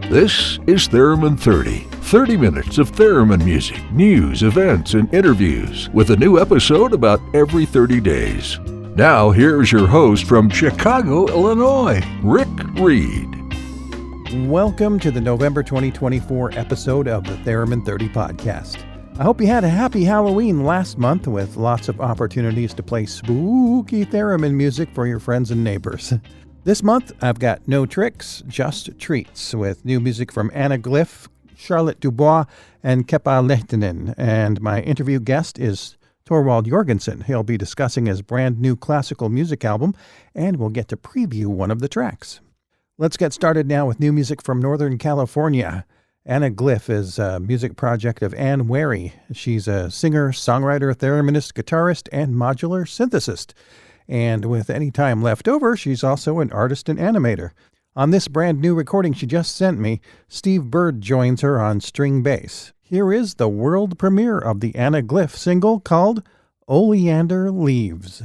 This is Theremin 30. 30 minutes of Theremin music, news, events, and interviews with a new episode about every 30 days. Now, here's your host from Chicago, Illinois, Rick Reed. Welcome to the November 2024 episode of the Theremin 30 podcast. I hope you had a happy Halloween last month with lots of opportunities to play spooky Theremin music for your friends and neighbors. This month, I've got no tricks, just treats with new music from Anna Glyph, Charlotte Dubois, and Kepa Lehtinen. And my interview guest is Thorwald Jorgensen. He'll be discussing his brand new classical music album, and we'll get to preview one of the tracks. Let's get started now with new music from Northern California. Anna Glyph is a music project of Anne Wary. She's a singer, songwriter, thereminist, guitarist, and modular synthesist. And with any time left over, she's also an artist and animator. On this brand new recording she just sent me, Steve Bird joins her on string bass. Here is the world premiere of the Anna Glyph single called Oleander Leaves.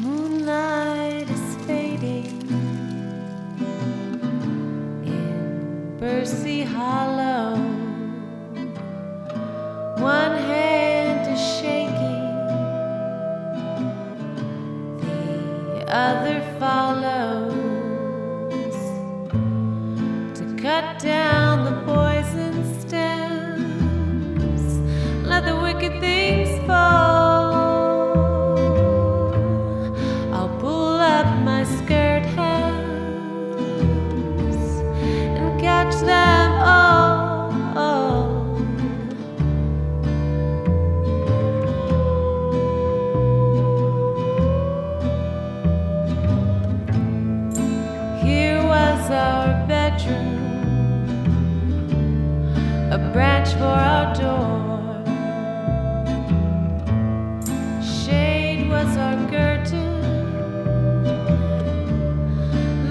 Moonlight is fading in Bercy Hollow. One hand is shaking, the other follows to cut down the poison stems. Let the wicked things fall. I'll pull up my skirt hems and catch them all. Our bedroom, a branch for our door. Shade was our curtain,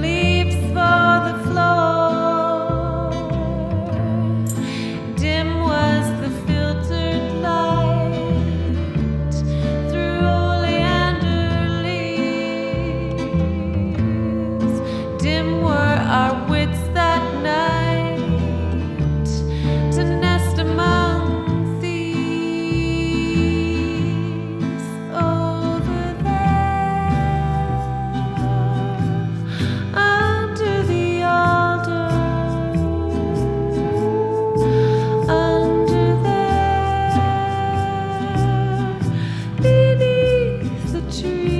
leaves for the floor. Dim was the filtered light through oleander leaves. Dim were our wits that night to nest among thieves over there under the alder, under there beneath the tree.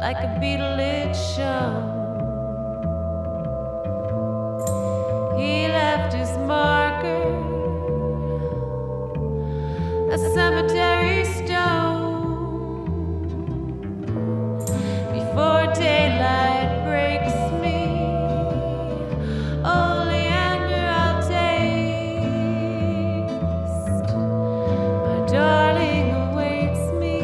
Like a beetle it shone. He left his marker, a cemetery stone. Before daylight breaks me, oleander I'll taste. My darling awaits me.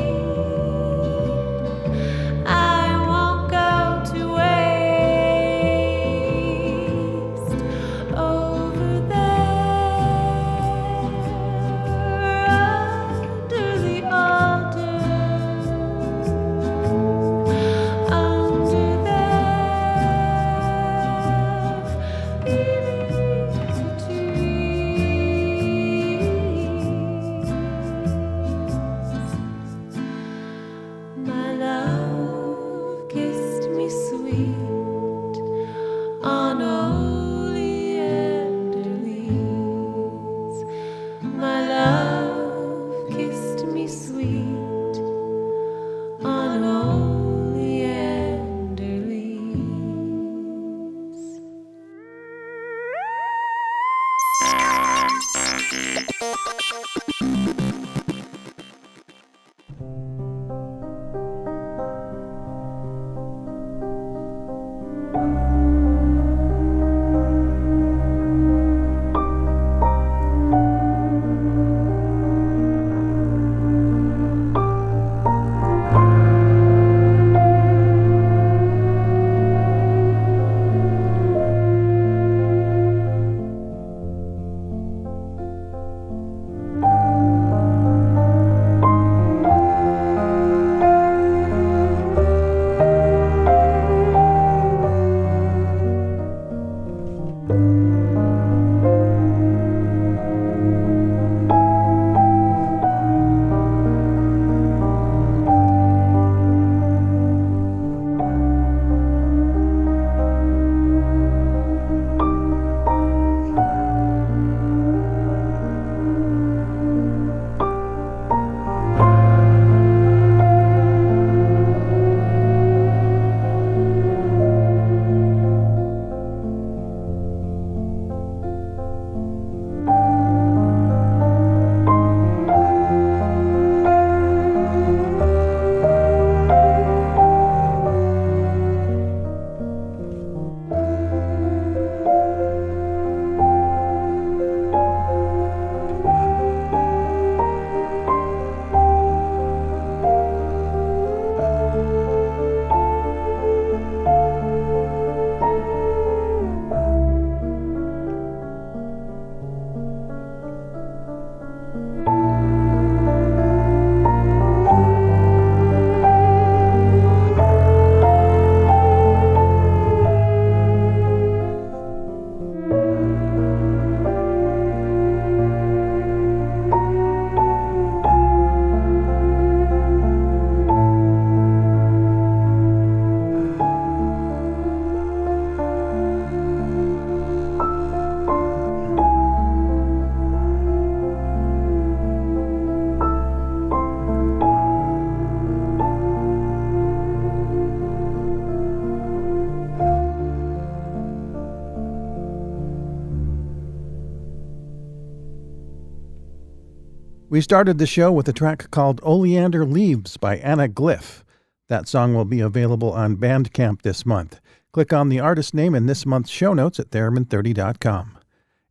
We started the show with a track called Oleander Leaves by Anna Glyph. That song will be available on Bandcamp this month. Click on the artist name in this month's show notes at theremin30.com.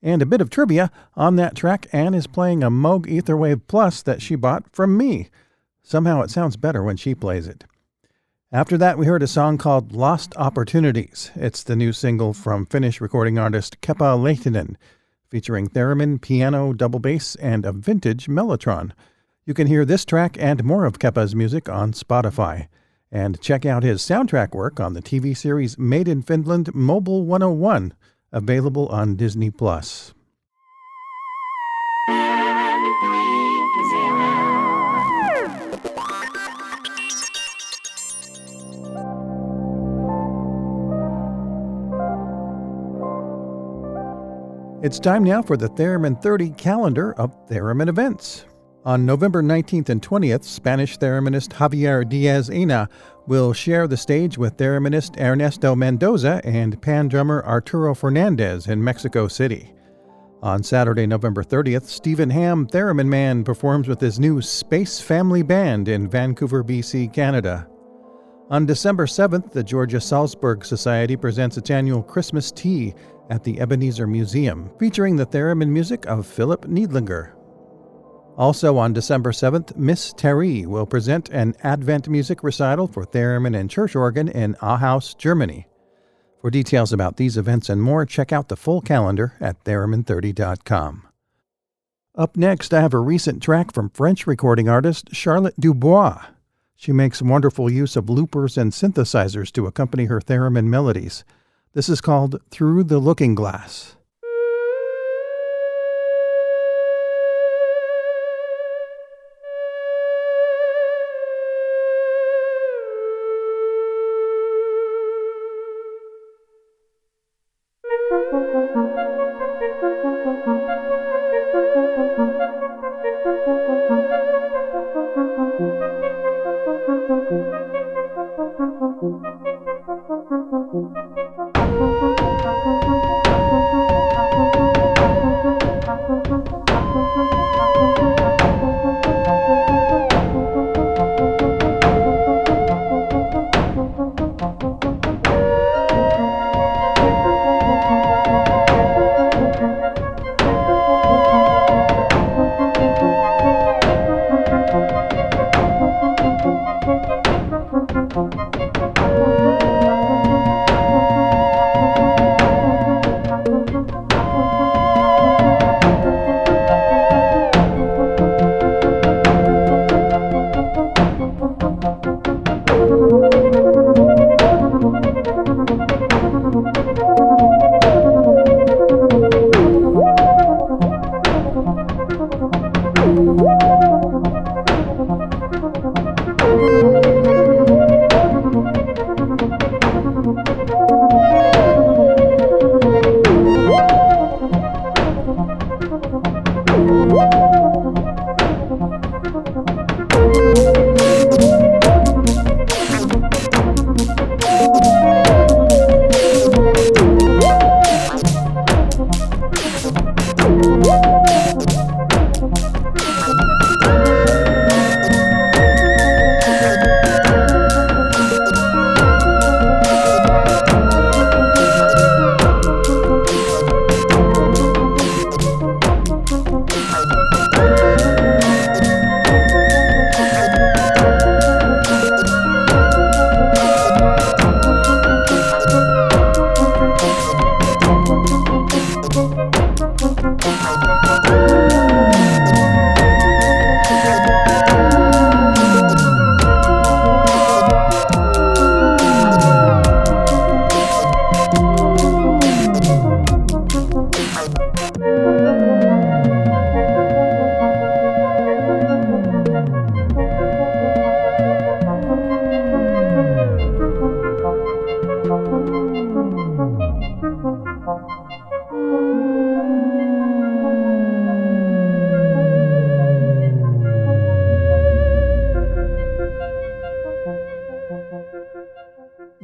And a bit of trivia, on that track, Ann is playing a Moog Etherwave Plus that she bought from me. Somehow it sounds better when she plays it. After that, we heard a song called Lost Opportunities. It's the new single from Finnish recording artist Keppa Lehtinen, featuring theremin, piano, double bass, and a vintage mellotron. You can hear this track and more of Keppa's music on Spotify. And check out his soundtrack work on the TV series Made in Finland Mobile 101, available on Disney+. It's time now for the Theremin 30 calendar of Theremin events. On November 19th and 20th, Spanish thereminist Javier Diaz-Ena will share the stage with thereminist Ernesto Mendoza and pan drummer Arturo Fernandez in Mexico City. On Saturday, November 30th, Stephen Ham Theremin Man performs with his new Space Family Band in Vancouver, BC, Canada. On December 7th, the Georgia Salzburg Society presents its annual Christmas Tea at the Ebenezer Museum, featuring the theremin music of Philip Niedlinger. Also on December 7th, Miss Terry will present an Advent music recital for theremin and church organ in Ahaus, Germany. For details about these events and more, check out the full calendar at theremin30.com. Up next, I have a recent track from French recording artist Charlotte Dubois. She makes wonderful use of loopers and synthesizers to accompany her theremin melodies. This is called Through the Looking Glass.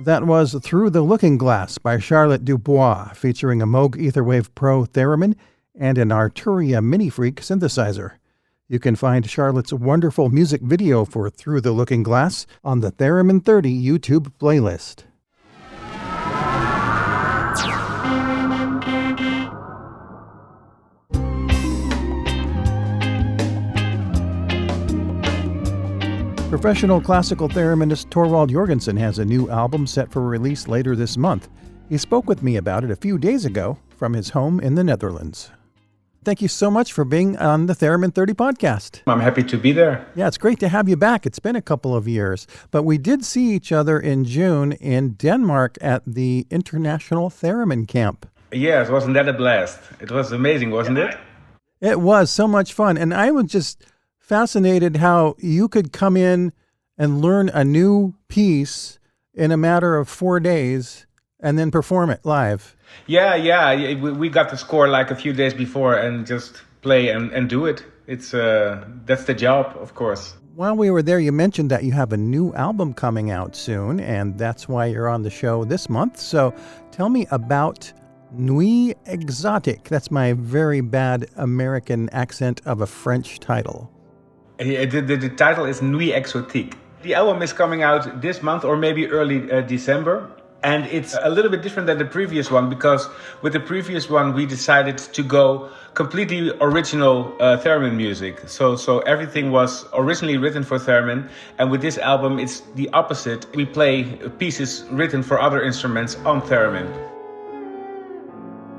That was Through the Looking Glass by Charlotte Dubois, featuring a Moog Etherwave Pro theremin and an Arturia Mini Freak synthesizer. You can find Charlotte's wonderful music video for Through the Looking Glass on the Theremin 30 YouTube playlist. Professional classical thereminist Thorwald Jorgensen has a new album set for release later this month. He spoke with me about it a few days ago from his home in the Netherlands. Thank you so much for being on the Theremin 30 podcast. I'm happy to be there. Yeah, it's great to have you back. It's been a couple of years, but we did see each other in June in Denmark at the International Theremin Camp. Yes, wasn't that a blast? It was amazing, wasn't it? It was so much fun, and I was just fascinated how you could come in and learn a new piece in a matter of 4 days and then perform it live. Yeah. We got the score like a few days before and just play and do it. It's that's the job, of course. While we were there, you mentioned that you have a new album coming out soon, and that's why you're on the show this month. So tell me about Nuit Exotique. That's my very bad American accent of a French title. The title is Nuit Exotique. The album is coming out this month or maybe early December. And it's a little bit different than the previous one because with the previous one we decided to go completely original theremin music. So everything was originally written for theremin, and with this album it's the opposite. We play pieces written for other instruments on theremin.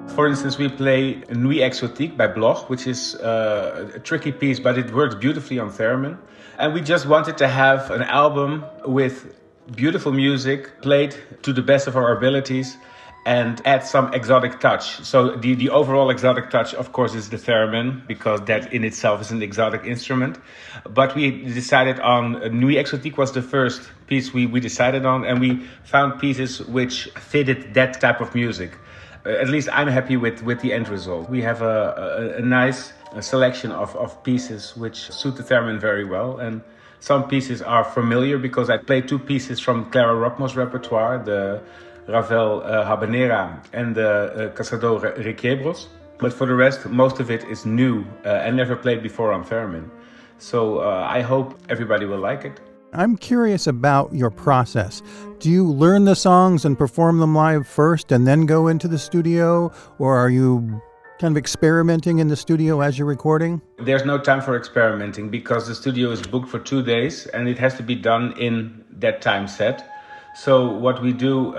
For instance, we play Nuit Exotique by Bloch, which is a tricky piece, but it works beautifully on theremin. And we just wanted to have an album with beautiful music played to the best of our abilities and add some exotic touch. So the overall exotic touch, of course, is the theremin, because that in itself is an exotic instrument. But we decided on Nuit Exotique was the first piece we decided on, and we found pieces which fitted that type of music. At least I'm happy with the end result. We have a nice selection of pieces which suit the theremin very well, and some pieces are familiar because I played two pieces from Clara Rockmore's repertoire, the Ravel Habanera and the Casado Requiebros. But for the rest, most of it is new and never played before on theremin. So I hope everybody will like it. I'm curious about your process. Do you learn the songs and perform them live first and then go into the studio? Or are you kind of experimenting in the studio as you're recording? There's no time for experimenting because the studio is booked for 2 days and it has to be done in that time set. So what we do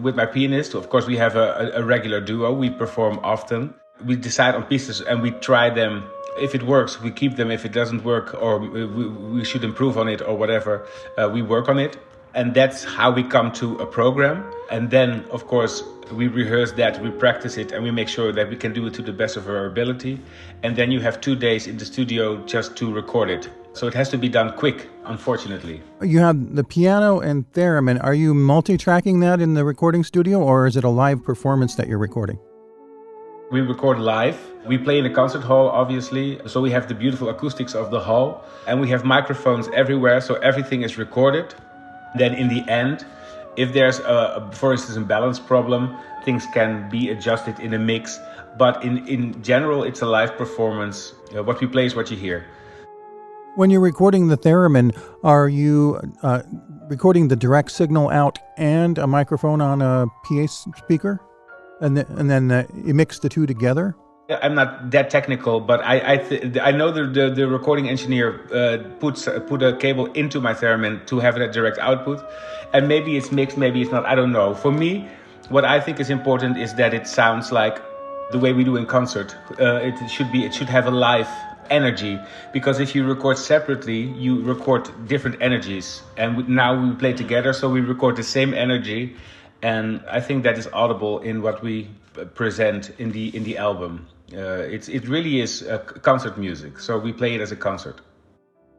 with my pianist, of course we have a regular duo, we perform often. We decide on pieces and we try them. If it works, we keep them. If it doesn't work or we should improve on it or whatever, we work on it. And that's how we come to a program. And then, of course, we rehearse that, we practice it, and we make sure that we can do it to the best of our ability. And then you have 2 days in the studio just to record it. So it has to be done quick, unfortunately. You have the piano and theremin. Are you multi-tracking that in the recording studio, or is it a live performance that you're recording? We record live. We play in a concert hall, obviously. So we have the beautiful acoustics of the hall. And we have microphones everywhere, so everything is recorded. Then in the end, if there's, for instance, a balance problem, things can be adjusted in a mix. But in general, it's a live performance. What we play is what you hear. When you're recording the theremin, are you recording the direct signal out and a microphone on a PA speaker? And then you mix the two together? I'm not that technical, but I know the recording engineer put a cable into my theremin to have that direct output, and maybe it's mixed, maybe it's not. I don't know. For me, what I think is important is that it sounds like the way we do in concert. It should have a live energy, because if you record separately, you record different energies, and now we play together, so we record the same energy. And I think that is audible in what we present in the album. It really is concert music, so we play it as a concert.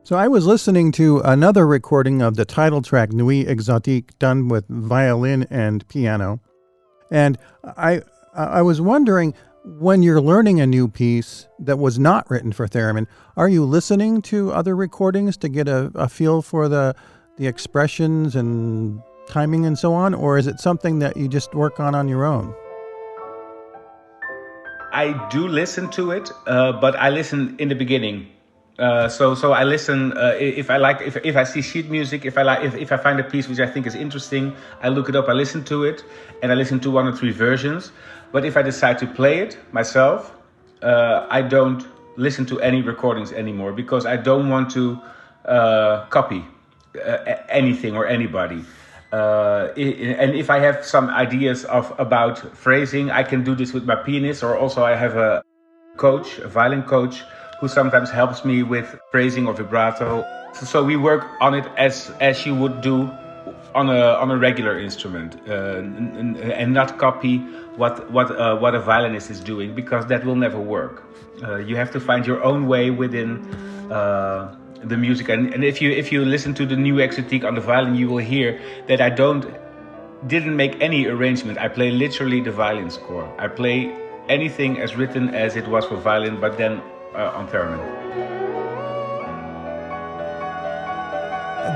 So I was listening to another recording of the title track Nuit Exotique done with violin and piano, and I was wondering, when you're learning a new piece that was not written for theremin, are you listening to other recordings to get a feel for the expressions and timing and so on, or is it something that you just work on your own? I do listen to it, but I listen in the beginning. So I listen if I see sheet music, if I find a piece which I think is interesting, I look it up, I listen to it, and I listen to 1 or 3 versions. But if I decide to play it myself, I don't listen to any recordings anymore because I don't want to copy anything or anybody. And if I have some ideas about phrasing, I can do this with my pianist, or also I have a violin coach, who sometimes helps me with phrasing or vibrato. So we work on it as you would do on a regular instrument, and not copy what a violinist is doing, because that will never work. You have to find your own way within the music. And if you listen to the new exotique on the violin, you will hear that I didn't make any arrangement. I play literally the violin score. I play anything as written as it was for violin, but then on theremin.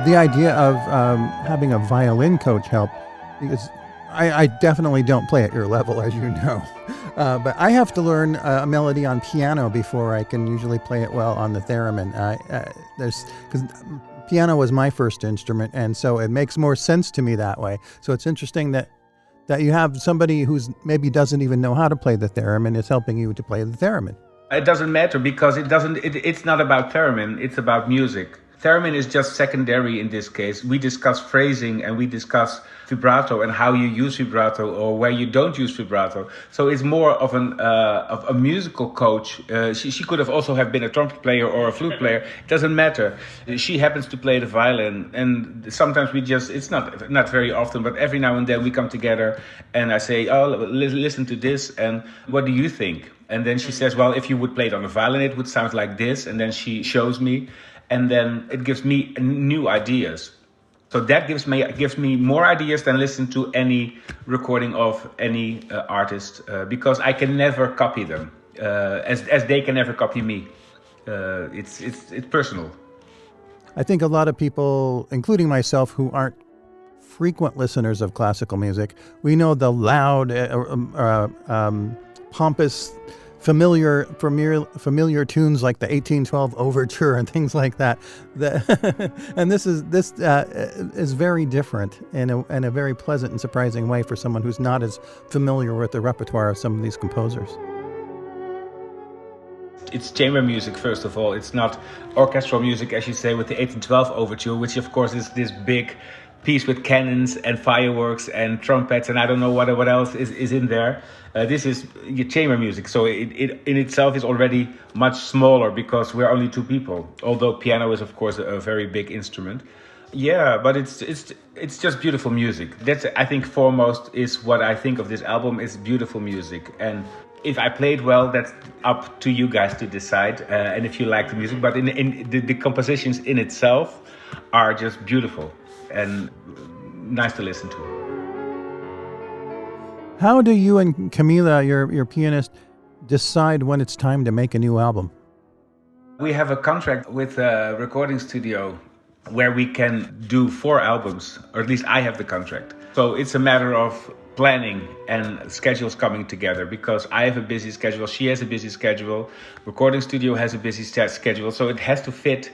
The idea of having a violin coach help, because I definitely don't play at your level, as you know. But I have to learn a melody on piano before I can usually play it well on the theremin. Because piano was my first instrument, and so it makes more sense to me that way. So it's interesting that you have somebody who's maybe doesn't even know how to play the theremin is helping you to play the theremin. It doesn't matter, because it's not about theremin, it's about music. Theremin is just secondary in this case. We discuss phrasing and we discuss vibrato and how you use vibrato or where you don't use vibrato. So it's more of a musical coach. She could have also have been a trumpet player or a flute player. It doesn't matter. She happens to play the violin, and sometimes it's not very often, but every now and then we come together and I say, oh, listen to this, and what do you think? And then she says, well, if you would play it on the violin, it would sound like this. And then she shows me, and then it gives me new ideas. So that gives me more ideas than listen to any recording of any artist, because I can never copy them, as they can never copy me. It's personal. I think a lot of people, including myself, who aren't frequent listeners of classical music, we know the loud, pompous, familiar tunes like the 1812 Overture and things like that. And this is very different in a very pleasant and surprising way for someone who's not as familiar with the repertoire of some of these composers. It's chamber music, first of all. It's not orchestral music, as you say, with the 1812 Overture, which of course is this big piece with cannons and fireworks and trumpets, and I don't know what else is in there. This is chamber music, so it in itself is already much smaller because we're only 2 people. Although piano is of course a very big instrument. Yeah, but it's just beautiful music. That's, I think, foremost is what I think of this album is beautiful music. And if I played well, that's up to you guys to decide. And if you like the music, but in the compositions in itself are just beautiful and nice to listen to. How do you and Camila, your pianist, decide when it's time to make a new album? We have a contract with a recording studio where we can do 4 albums, or at least I have the contract. So it's a matter of planning and schedules coming together, because I have a busy schedule, she has a busy schedule, recording studio has a busy schedule, so it has to fit.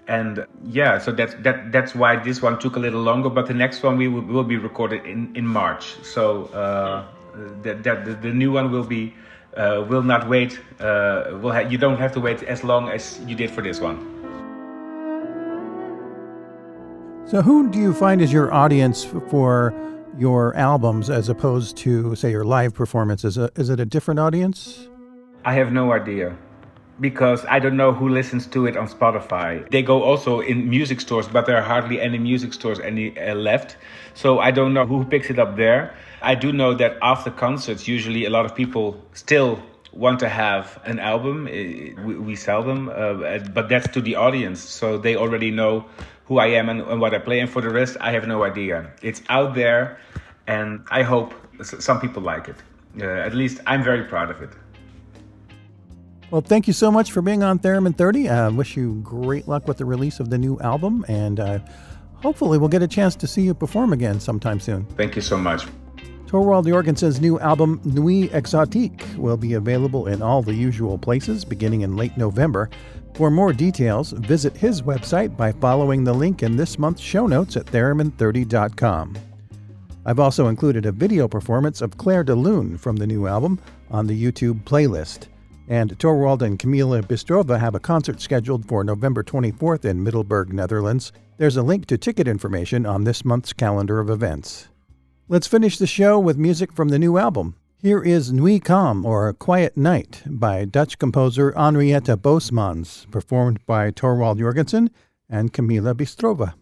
And yeah, so that's why this one took a little longer, but the next one will be recorded in March. So the new one will not wait. You don't have to wait as long as you did for this one. So who do you find is your audience for your albums as opposed to, say, your live performances? Is it a different audience? I have no idea, because I don't know who listens to it on Spotify. They go also in music stores, but there are hardly any music stores left. So I don't know who picks it up there. I do know that after concerts, usually a lot of people still want to have an album. We sell them, but that's to the audience. So they already know who I am and what I play. And for the rest, I have no idea. It's out there, and I hope some people like it. At least I'm very proud of it. Well, thank you so much for being on Theremin 30. I wish you great luck with the release of the new album, and hopefully we'll get a chance to see you perform again sometime soon. Thank you so much. Thorwald Jorgensen's new album, Nuit Exotique, will be available in all the usual places beginning in late November. For more details, visit his website by following the link in this month's show notes at theremin30.com. I've also included a video performance of Claire de Lune from the new album on the YouTube playlist. And Thorwald and Camilla Bistrova have a concert scheduled for November 24th in Middelburg, Netherlands. There's a link to ticket information on this month's calendar of events. Let's finish the show with music from the new album. Here is Nuit Calme, or Quiet Night, by Dutch composer Henriette Boesmans, performed by Thorwald Jorgensen and Camilla Bistrova.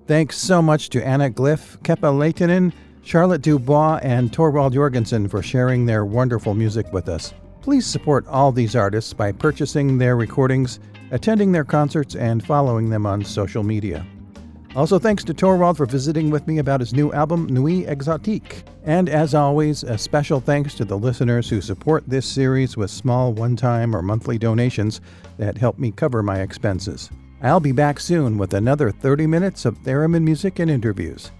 Thanks so much to Anna Glyph, Kepa Leitinen, Charlotte Dubois, and Thorwald Jorgensen for sharing their wonderful music with us. Please support all these artists by purchasing their recordings, attending their concerts, and following them on social media. Also, thanks to Thorwald for visiting with me about his new album, Nuit Exotique. And as always, a special thanks to the listeners who support this series with small one-time or monthly donations that help me cover my expenses. I'll be back soon with another 30 minutes of Theremin music and interviews.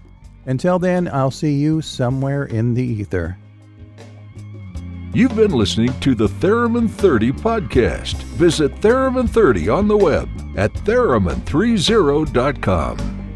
Until then, I'll see you somewhere in the ether. You've been listening to the Theremin 30 podcast. Visit Theremin 30 on the web at theremin30.com.